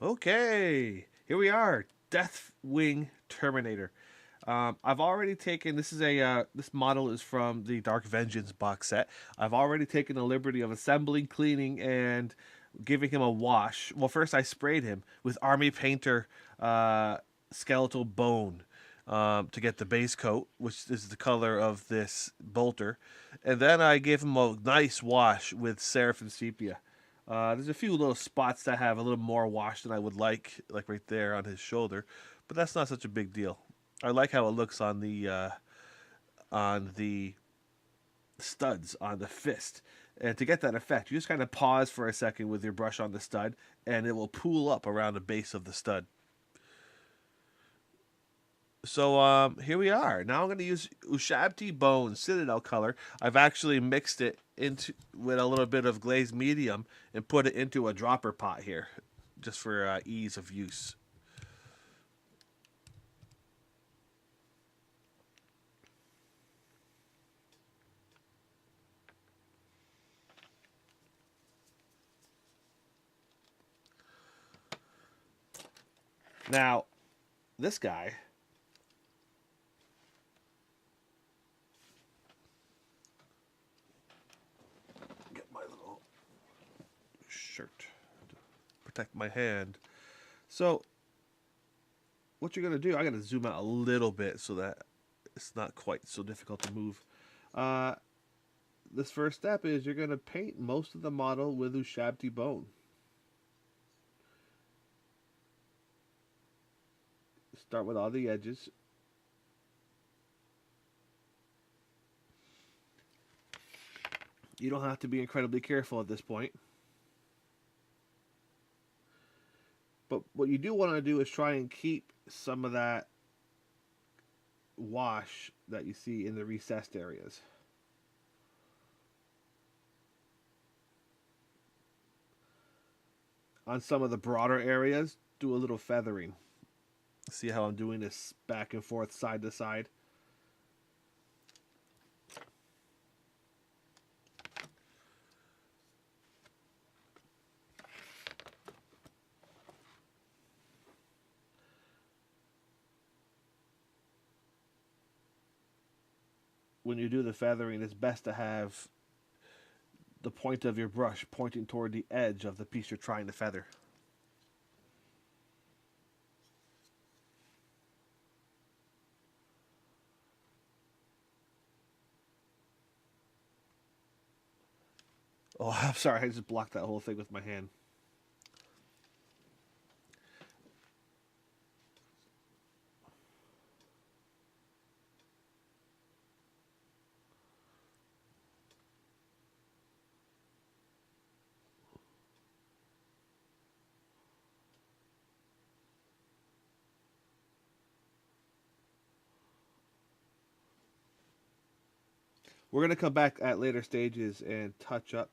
Okay, here we are, Deathwing Terminator. I've already taken this is a this model is from the Dark Vengeance box set. I've already taken the liberty of assembling, cleaning, and giving him a wash. Well, first I sprayed him with Army Painter skeletal bone to get the base coat, which is the color of this bolter, and then I gave him a nice wash with Seraphim Sepia. There's a few little spots that have a little more wash than I would like right there on his shoulder, but that's not such a big deal. I like how it looks on the studs on the fist. And to get that effect, you just kind of pause for a second with your brush on the stud, and it will pool up around the base of the stud. So here we are. Now I'm going to use Ushabti Bone Citadel color. I've actually mixed it into with a little bit of glazed medium and put it into a dropper pot here, just for ease of use. Now, this guy, get my little shirt to protect my hand. So, what you're gonna do? I gotta zoom out a little bit so that it's not quite so difficult to move. Uh, this first step is you're gonna paint most of the model with Ushabti Bone. Start with all the edges. You don't have to be incredibly careful at this point. But what you do want to do is try and keep some of that wash that you see in the recessed areas. On some of the broader areas, do a little feathering. See how I'm doing this back and forth, side to side? When you do the feathering, it's best to have the point of your brush pointing toward the edge of the piece you're trying to feather. Oh, I'm sorry, I just blocked that whole thing with my hand. We're going to come back at later stages and touch up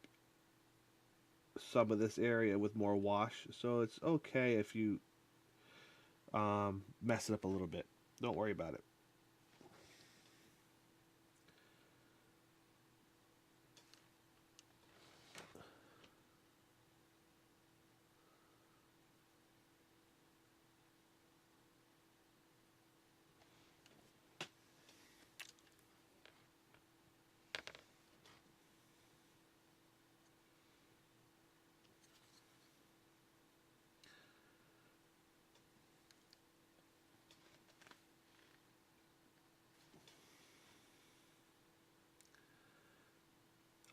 some of this area with more wash. So it's okay if you mess it up a little bit. Don't worry about it.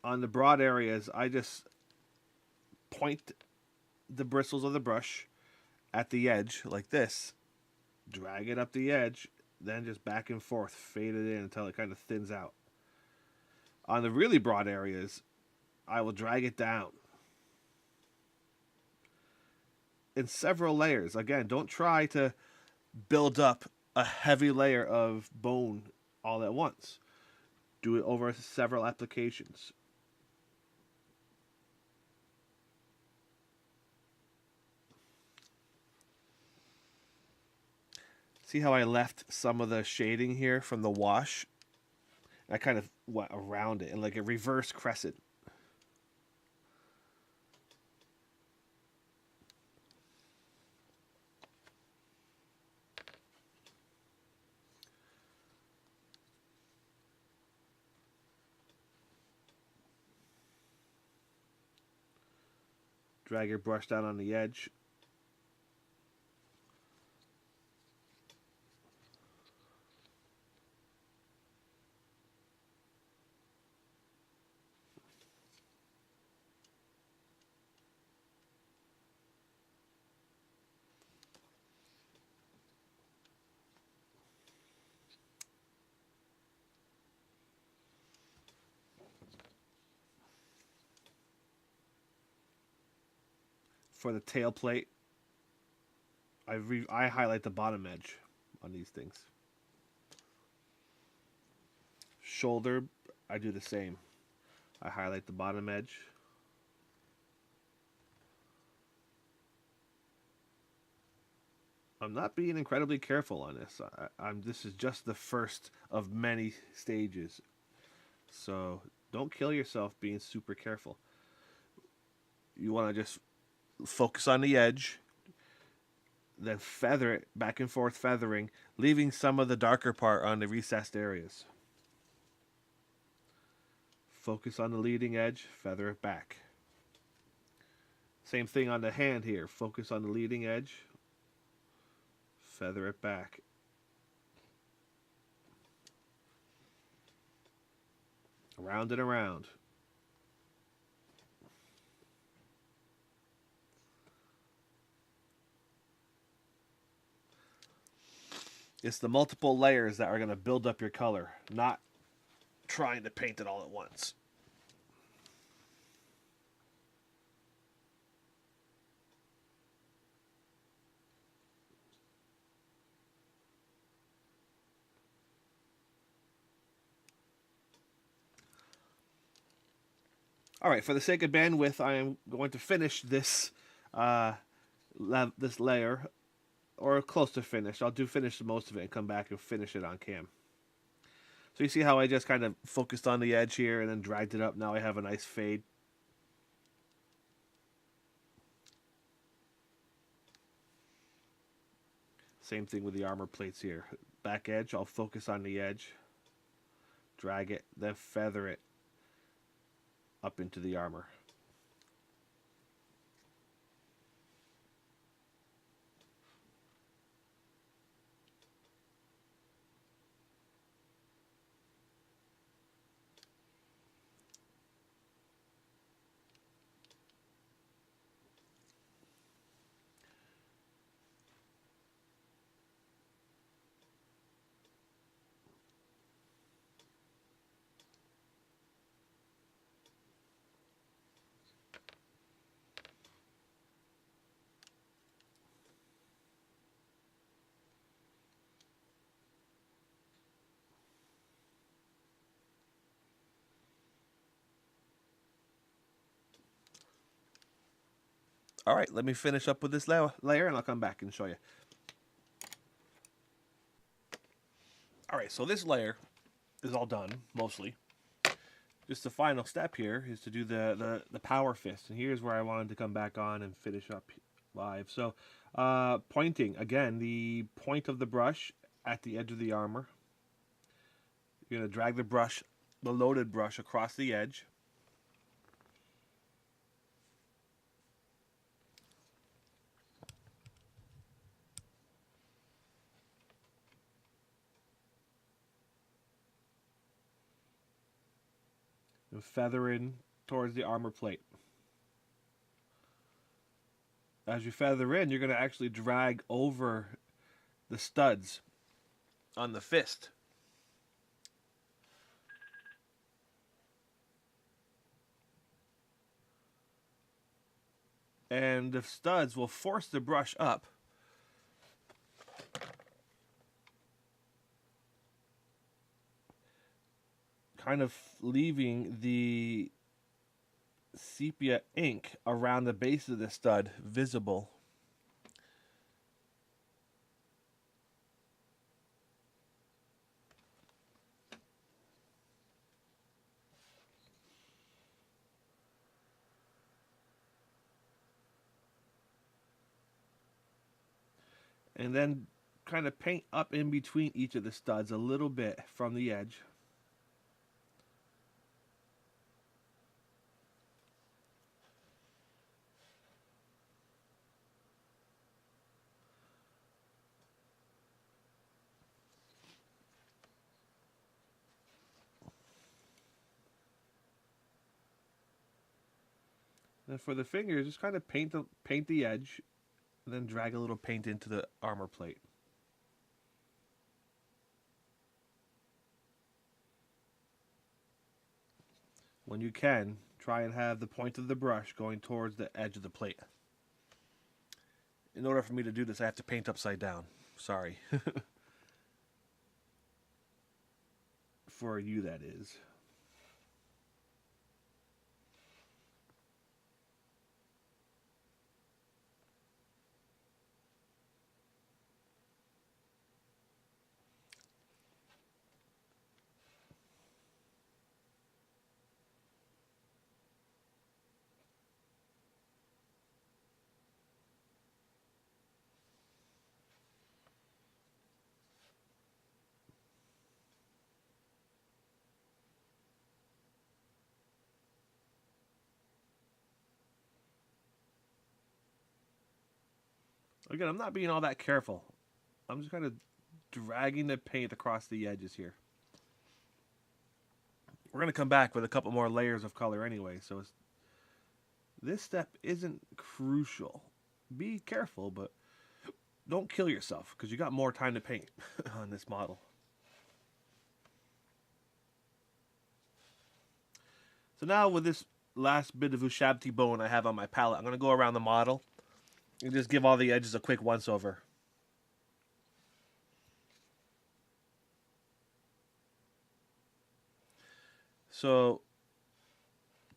On the broad areas, I just point the bristles of the brush at the edge like this, drag it up the edge, then just back and forth, fade it in until it kind of thins out. On the really broad areas, I will drag it down in several layers. Again, don't try to build up a heavy layer of bone all at once. Do it over several applications. See how I left some of the shading here from the wash? I kind of went around it in like a reverse crescent. Drag your brush down on the edge. For the tail plate, I highlight the bottom edge on these things. Shoulder, I do the same. I highlight the bottom edge. I'm not being incredibly careful on this. This is just the first of many stages. So don't kill yourself being super careful. You want to just focus on the edge, then feather it, back and forth feathering, leaving some of the darker part on the recessed areas. Focus on the leading edge, feather it back. Same thing on the hand here. Focus on the leading edge, feather it back. Around and around. It's the multiple layers that are going to build up your color, not trying to paint it all at once. All right, for the sake of bandwidth, I am going to finish this this layer, or close to finished. I'll finish most of it and come back and finish it on cam. So you see how I just kind of focused on the edge here and then dragged it up. Now I have a nice fade. Same thing with the armor plates here. Back edge, I'll focus on the edge, drag it, then feather it up into the armor. All right, let me finish up with this layer and I'll come back and show you. All right, so this layer is all done, mostly. Just the final step here is to do the power fist. And here's where I wanted to come back on and finish up live. So pointing, again, the point of the brush at the edge of the armor. You're going to drag the brush, the loaded brush, across the edge. And feather in towards the armor plate. As you feather in, you're going to actually drag over the studs on the fist. And the studs will force the brush up. Kind of leaving the sepia ink around the base of the stud visible. And then kind of paint up in between each of the studs a little bit from the edge. And for the fingers, just kind of paint the edge, and then drag a little paint into the armor plate. When you can, try and have the point of the brush going towards the edge of the plate. In order for me to do this, I have to paint upside down. Sorry. For you, that is. Again, I'm not being all that careful. I'm just kind of dragging the paint across the edges here. We're going to come back with a couple more layers of color anyway, so this step isn't crucial. Be careful, but don't kill yourself, because you got more time to paint on this model. So now with this last bit of Ushabti bone I have on my palette, I'm going to go around the model and just give all the edges a quick once-over. So,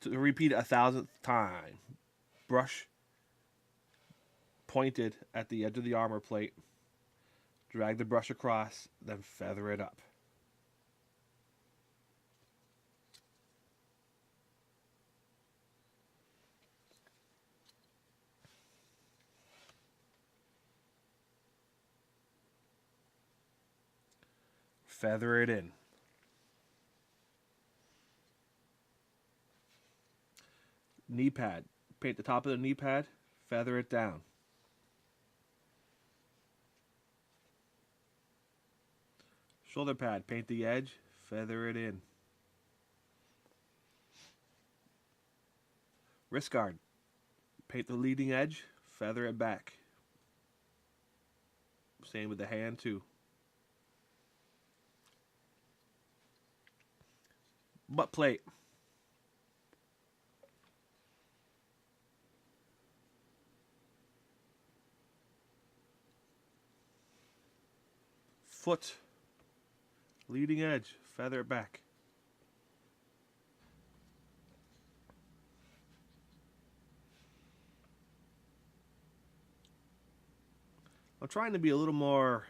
to repeat it 1,000th time, brush pointed at the edge of the armor plate, drag the brush across, then feather it up. Feather it in. Knee pad. Paint the top of the knee pad, feather it down. Shoulder pad. Paint the edge, feather it in. Wrist guard. Paint the leading edge, feather it back. Same with the hand too. Butt plate. Foot. Leading edge, feather it back. I'm trying to be a little more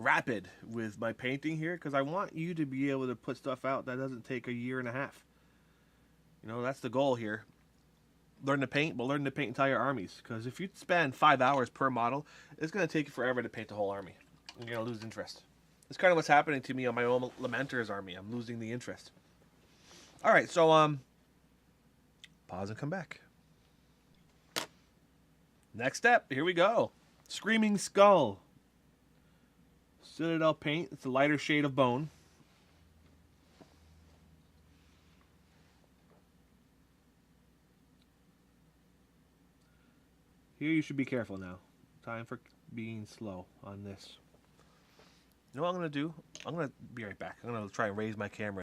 rapid with my painting here because I want you to be able to put stuff out that doesn't take a year and a half. You know, that's the goal here. Learn to paint, but learn to paint entire armies. Because if you spend 5 hours per model, it's going to take you forever to paint the whole army. You're going to lose interest. That's kind of what's happening to me on my own Lamenter's army. I'm losing the interest. All right, so pause and come back. Next step, here we go. Screaming Skull. Citadel paint. It's a lighter shade of bone. Here you should be careful now. Time for being slow on this. You know what I'm going to do? I'm going to be right back. I'm going to try and raise my camera.